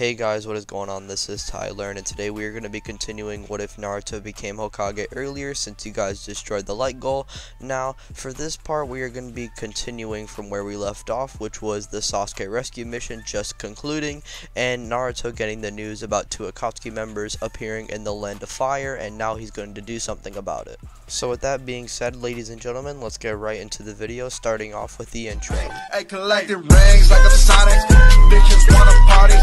Hey guys, what is going on? This is Tyler, and today we are going to be continuing What If Naruto Became Hokage earlier, since you guys destroyed the light goal. Now, for this part, we are going to be continuing from where we left off, which was the Sasuke rescue mission just concluding, and Naruto getting the news about two Akatsuki members appearing in the Land of Fire, and now he's going to do something about it. So with that being said, ladies and gentlemen, let's get right into the video, starting off with the intro. Hey, collecting rings like a Sonic. Bitches wanna party.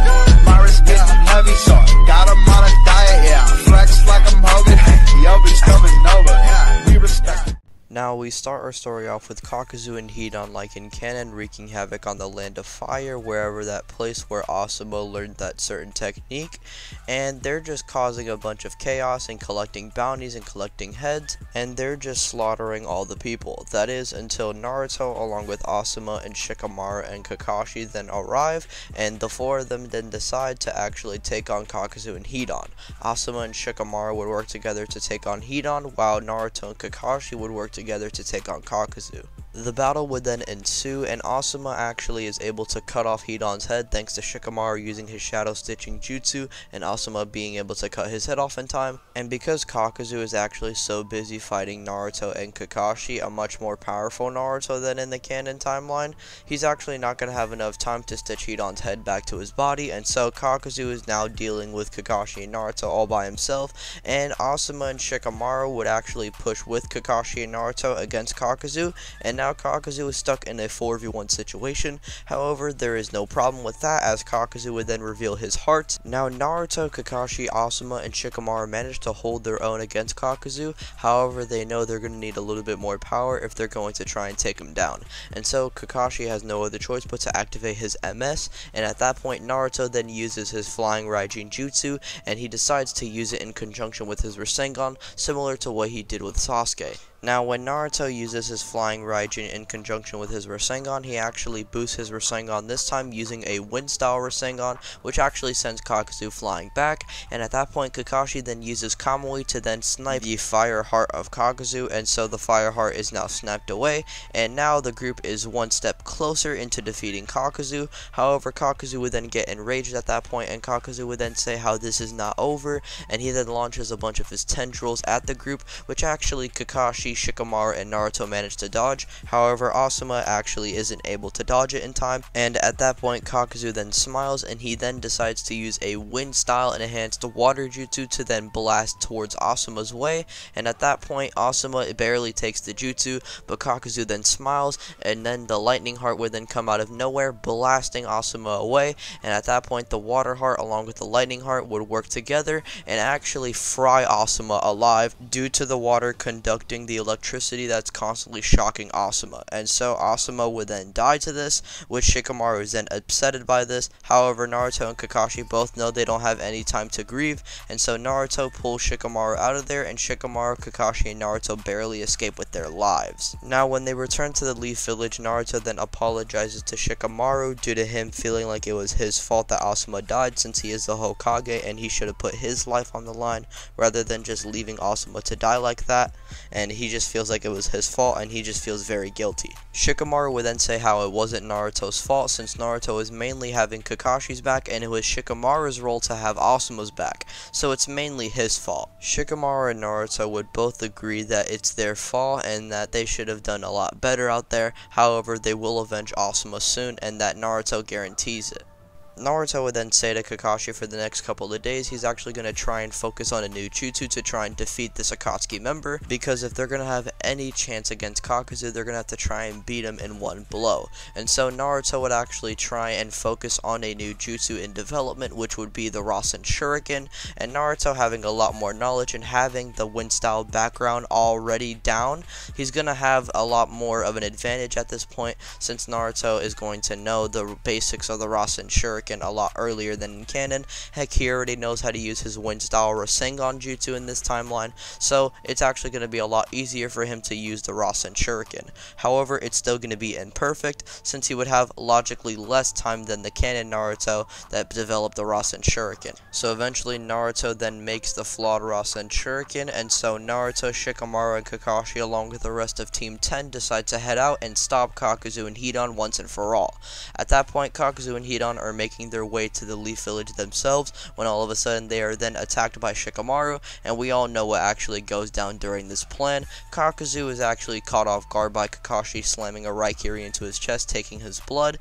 My wrist getting heavy, so I got 'em on a diet, yeah. Flex like I'm Hogan. Yo, bitch coming over, yeah. We respect. Now we start our story off with Kakuzu and Hidan, like in canon, wreaking havoc on the Land of Fire, wherever that place where Asuma learned that certain technique, and they're just causing a bunch of chaos and collecting bounties and collecting heads, and they're just slaughtering all the people. That is until Naruto, along with Asuma and Shikamaru and Kakashi, then arrive, and the four of them then decide to actually take on Kakuzu and Hidan. Asuma and Shikamaru would work together to take on Hidan, while Naruto and Kakashi would work together to take on Kakuzu. The battle would then ensue, and Asuma actually is able to cut off Hidan's head thanks to Shikamaru using his shadow stitching jutsu and Asuma being able to cut his head off in time. And because Kakuzu is actually so busy fighting Naruto and Kakashi, a much more powerful Naruto than in the canon timeline, he's actually not going to have enough time to stitch Hidan's head back to his body, and so Kakuzu is now dealing with Kakashi and Naruto all by himself, and Asuma and Shikamaru would actually push with Kakashi and Naruto against Kakuzu, and now Kakuzu is stuck in a 4v1 situation. However, there is no problem with that, as Kakuzu would then reveal his heart. Now Naruto, Kakashi, Asuma, and Shikamaru managed to hold their own against Kakuzu. However, they know they're going to need a little bit more power if they're going to try and take him down. And so Kakashi has no other choice but to activate his MS, and at that point Naruto then uses his flying Raijin jutsu, and he decides to use it in conjunction with his Rasengan, similar to what he did with Sasuke. Now, when Naruto uses his flying Raijin in conjunction with his Rasengan, he actually boosts his Rasengan this time using a wind-style Rasengan, which actually sends Kakuzu flying back, and at that point Kakashi then uses Kamui to then snipe the fire heart of Kakuzu, and so the fire heart is now sniped away, and now the group is one step closer into defeating Kakuzu. However, Kakuzu would then get enraged at that point, and Kakuzu would then say how this is not over, and he then launches a bunch of his tendrils at the group, which actually Kakashi, Shikamaru, and Naruto managed to dodge. However, Asuma actually isn't able to dodge it in time, and at that point Kakuzu then smiles, and he then decides to use a wind style enhanced water jutsu to then blast towards Asuma's way, and at that point Asuma barely takes the jutsu, but Kakuzu then smiles, and then the lightning heart would then come out of nowhere, blasting Asuma away, and at that point the water heart along with the lightning heart would work together and actually fry Asuma alive due to the water conducting the electricity that's constantly shocking Asuma, and so Asuma would then die to this, which Shikamaru is then upsetted by this. However, Naruto and Kakashi both know they don't have any time to grieve, and so Naruto pulls Shikamaru out of there, and Shikamaru, Kakashi, and Naruto barely escape with their lives. Now, when they return to the Leaf Village, Naruto then apologizes to Shikamaru due to him feeling like it was his fault that Asuma died, since he is the Hokage and he should have put his life on the line rather than just leaving Asuma to die like that, and he just feels like it was his fault, and he just feels very guilty. Shikamaru would then say how it wasn't Naruto's fault, since Naruto was mainly having Kakashi's back, and it was Shikamaru's role to have Asuma's back, so it's mainly his fault. Shikamaru and Naruto would both agree that it's their fault and that they should have done a lot better out there. However, they will avenge Asuma soon, and that Naruto guarantees it. Naruto would then say to Kakashi for the next couple of days he's actually going to try and focus on a new jutsu to try and defeat this Akatsuki member, because if they're going to have any chance against Kakuzu, they're going to have to try and beat him in one blow. And so Naruto would actually try and focus on a new jutsu in development, which would be the Rasen Shuriken, and Naruto, having a lot more knowledge and having the wind style background already down, he's going to have a lot more of an advantage at this point, since Naruto is going to know the basics of the Rasen Shuriken a lot earlier than in canon. Heck, he already knows how to use his wind style Rasengan jutsu in this timeline, so it's actually going to be a lot easier for him to use the Rasen Shuriken. However, it's still going to be imperfect, since he would have logically less time than the canon Naruto that developed the Rasen Shuriken. So eventually Naruto then makes the flawed Rasen Shuriken, and so Naruto, Shikamaru, and Kakashi along with the rest of Team 10 decide to head out and stop Kakuzu and Hidan once and for all. At that point, Kakuzu and Hidan are making making their way to the Leaf Village themselves, when all of a sudden they are then attacked by Shikamaru, and we all know what actually goes down during this plan. Kakuzu is actually caught off guard by Kakashi slamming a Raikiri into his chest, taking his blood.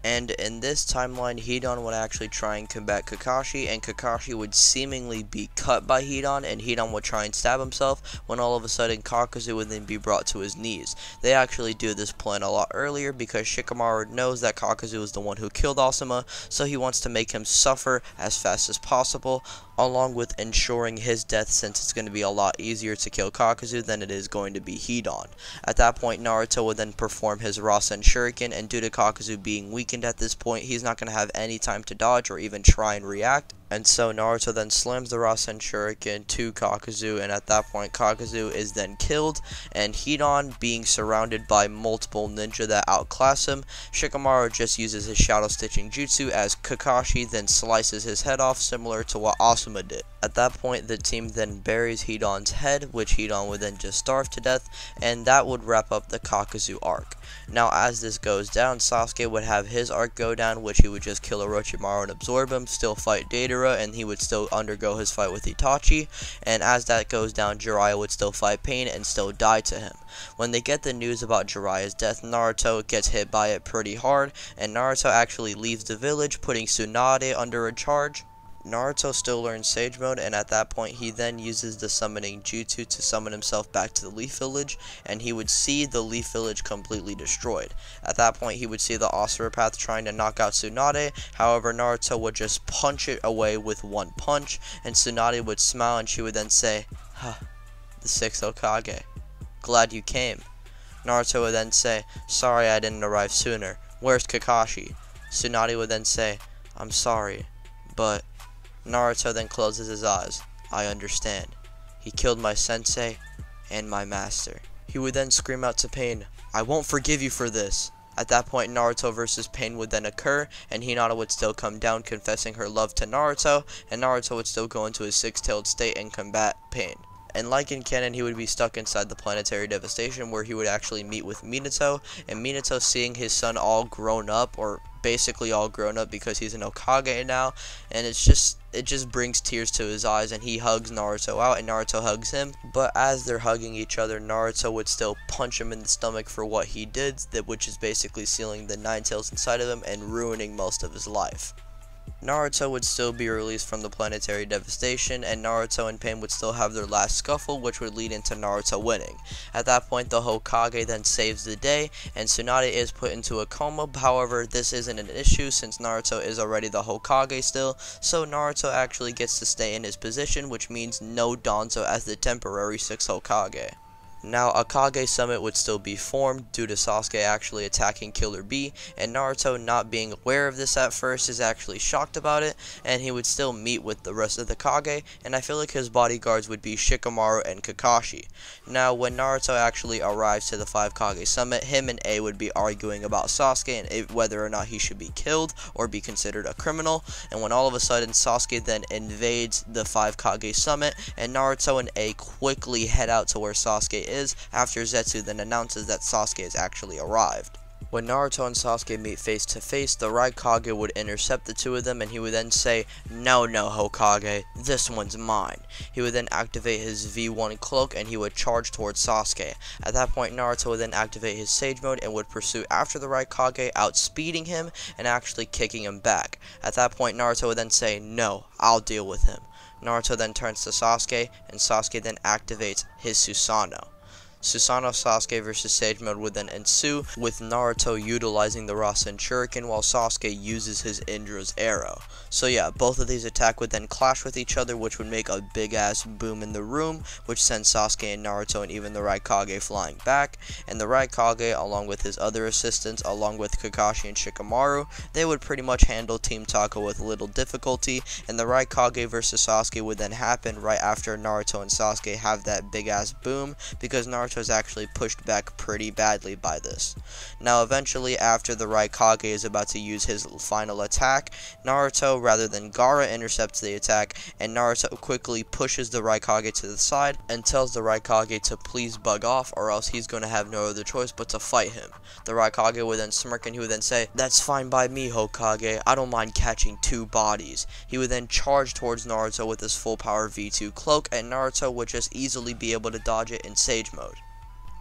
And in this timeline, Hidan would actually try and combat Kakashi, and Kakashi would seemingly be cut by Hidan, and Hidan would try and stab himself, when all of a sudden Kakuzu would then be brought to his knees. They actually do this plan a lot earlier because Shikamaru knows that Kakuzu is the one who killed Asuma, so he wants to make him suffer as fast as possible, along with ensuring his death, since it's going to be a lot easier to kill Kakuzu than it is going to be Hidan. At that point, Naruto would then perform his Rasen Shuriken, and due to Kakuzu being weakened at this point, he's not going to have any time to dodge or even try and react. And so Naruto then slams the Rasen Shuriken to Kakuzu, and at that point Kakuzu is then killed, and Hidan, being surrounded by multiple ninja that outclass him, Shikamaru just uses his Shadow Stitching Jutsu as Kakashi then slices his head off, similar to what Asuma did. At that point, the team then buries Hidan's head, which Hidan would then just starve to death, and that would wrap up the Kakuzu arc. Now, as this goes down, Sasuke would have his arc go down, which he would just kill Orochimaru and absorb him, still fight Deidara, and he would still undergo his fight with Itachi, and as that goes down, Jiraiya would still fight Pain and still die to him. When they get the news about Jiraiya's death, Naruto gets hit by it pretty hard, and Naruto actually leaves the village, putting Tsunade under a charge. Naruto still learns Sage Mode, and at that point he then uses the summoning jutsu to summon himself back to the Leaf Village, and he would see the Leaf Village completely destroyed. At that point he would see the Asura Path trying to knock out Tsunade, however Naruto would just punch it away with one punch, and Tsunade would smile and she would then say, "Huh, the 6th Hokage. Glad you came." Naruto would then say, "Sorry I didn't arrive sooner. Where's Kakashi?" Tsunade would then say, "I'm sorry, but..." Naruto then closes his eyes. "I understand. He killed my sensei and my master." He would then scream out to Pain, "I won't forgive you for this." At that point, Naruto versus Pain would then occur, and Hinata would still come down, confessing her love to Naruto, and Naruto would still go into his six-tailed state and combat Pain. And like in canon, he would be stuck inside the planetary devastation, where he would actually meet with Minato, and Minato, seeing his son all grown up, or basically all grown up because he's an Hokage now, and it just brings tears to his eyes, and he hugs Naruto out, and Naruto hugs him. But as they're hugging each other, Naruto would still punch him in the stomach for what he did, which is basically sealing the 9 tails inside of him and ruining most of his life. Naruto would still be released from the planetary devastation, and Naruto and Pain would still have their last scuffle, which would lead into Naruto winning. At that point, the Hokage then saves the day, and Tsunade is put into a coma. However, this isn't an issue since Naruto is already the Hokage still, so Naruto actually gets to stay in his position, which means no Danzo as the temporary 6th Hokage. Now, a Kage Summit would still be formed due to Sasuke actually attacking Killer Bee, and Naruto, not being aware of this at first, is actually shocked about it, and he would still meet with the rest of the Kage, and I feel like his bodyguards would be Shikamaru and Kakashi. Now, when Naruto actually arrives to the 5 Kage Summit, him and A would be arguing about Sasuke and whether or not he should be killed or be considered a criminal, and when all of a sudden Sasuke then invades the 5 Kage Summit, and Naruto and A quickly head out to where Sasuke is, after Zetsu then announces that Sasuke has actually arrived. When Naruto and Sasuke meet face to face, the Raikage would intercept the two of them, and he would then say, "No, Hokage, this one's mine." He would then activate his V1 cloak, and he would charge towards Sasuke. At that point, Naruto would then activate his Sage Mode and would pursue after the Raikage, outspeeding him and actually kicking him back. At that point, Naruto would then say, "No, I'll deal with him." Naruto then turns to Sasuke, and Sasuke then activates his Susanoo. Susanoo Sasuke versus Sage Mode would then ensue, with Naruto utilizing the Rasen Shuriken while Sasuke uses his Indra's arrow. So yeah, both of these attacks would then clash with each other, which would make a big ass boom in the room, which sends Sasuke and Naruto and even the Raikage flying back. And the Raikage, along with his other assistants, along with Kakashi and Shikamaru, they would pretty much handle Team Taka with little difficulty, and the Raikage versus Sasuke would then happen right after Naruto and Sasuke have that big ass boom, because Naruto Naruto is actually pushed back pretty badly by this. Now eventually, after the Raikage is about to use his final attack, Naruto, rather than Gaara, intercepts the attack, and Naruto quickly pushes the Raikage to the side and tells the Raikage to please bug off, or else he's going to have no other choice but to fight him. The Raikage would then smirk and he would then say, "That's fine by me, Hokage. I don't mind catching two bodies." He would then charge towards Naruto with his full power V2 cloak, and Naruto would just easily be able to dodge it in Sage mode.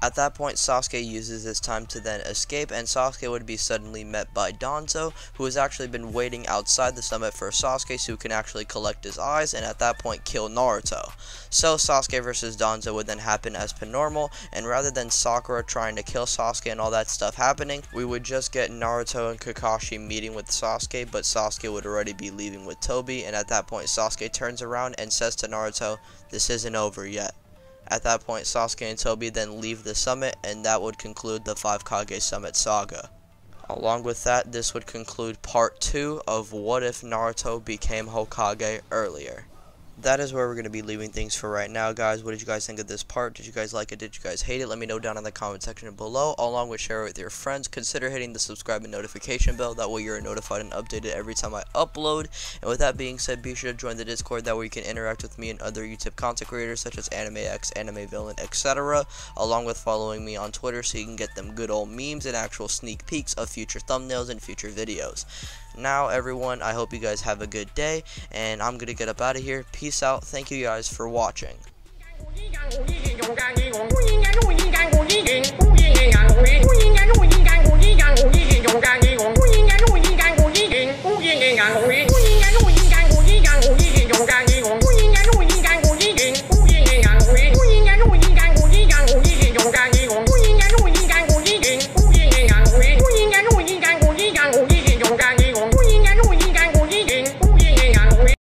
At that point, Sasuke uses his time to then escape, and Sasuke would be suddenly met by Danzo, who has actually been waiting outside the summit for Sasuke so he can actually collect his eyes and at that point kill Naruto. So Sasuke versus Danzo would then happen as per normal, and rather than Sakura trying to kill Sasuke and all that stuff happening, we would just get Naruto and Kakashi meeting with Sasuke, but Sasuke would already be leaving with Tobi, and at that point Sasuke turns around and says to Naruto, "This isn't over yet." At that point, Sasuke and Tobi then leave the summit, and that would conclude the 5 Kage Summit saga. Along with that, this would conclude part 2 of What If Naruto Became Hokage Earlier. That is where we're going to be leaving things for right now, guys. What did you guys think of this part? Did you guys like it? Did you guys hate it? Let me know down in the comment section below, along with share it with your friends. Consider hitting the subscribe and notification bell. That way you're notified and updated every time I upload. And with that being said, be sure to join the Discord. That way you can interact with me and other YouTube content creators such as AnimeX, Anime Villain, etc. Along with following me on Twitter so you can get them good old memes and actual sneak peeks of future thumbnails and future videos. Now, everyone, I hope you guys have a good day, and I'm gonna get up out of here. Peace out. Thank you guys for watching.